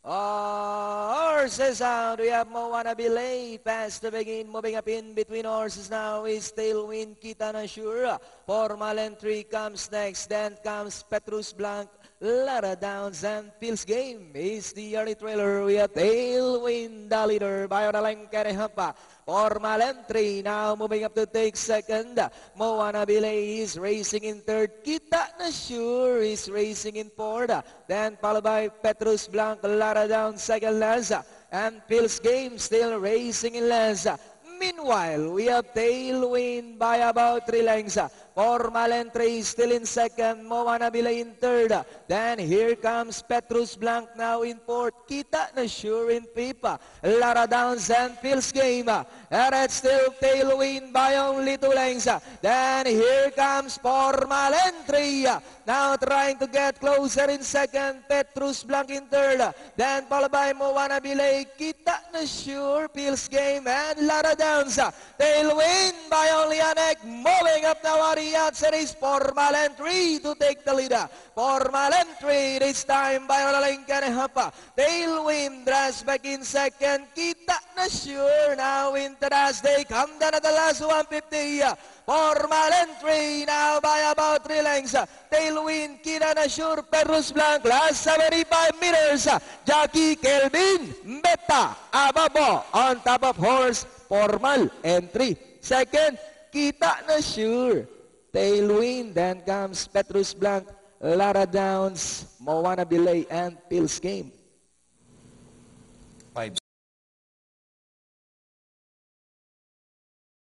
Horses out. We have Moana Belay. Fast to begin. Moving up in between horses now is Tailwind Kita na Sure. Formal entry comes next. Then comes Petrus Blanc. Lara Downs and Phil's Game is the early trailer. We have Tailwind, the leader. Bayonalang Karehapa. Formal entry now moving up to take second. Moana Belay is racing in third. Kita na Sure is racing in fourth. Then followed by Petrus Blanc, Lara Downs second Laza. And Phil's Game still racing in Laza. Meanwhile, we have Tailwind by about 3 lengths. Formal entry still in second. Moana Belay in third. Then here comes Petrus Blanc now in fourth. Kita na Sure in fifth. Lara Downs and Phil's Game. And it's still Tailwind by only 2 lengths. Then here comes Formal entry. Now trying to get closer in second. Petrus Blanc in third. Then followed by Moana Belay. Kita na Sure, Phil's Game, and Lara Downs. Tailwind by only a neck. Moving up now on the outside is Formal entry to take the lead. Formal entry this time by Olalenka Hapa. Tailwind draws back in second. Kita na Sure now in third as they come down at the last 150. Formal entry now by about 3 lengths. Tailwind, Kita na Sure, Petrus Blanc, last 75 meters. Jackie Kelvin Beta Ababo on top of horse. Formal entry. Second, Kita na Sure. Tailwind, then comes Petrus Blanc, Lara Downs, Moana Belay, and Phil's Game.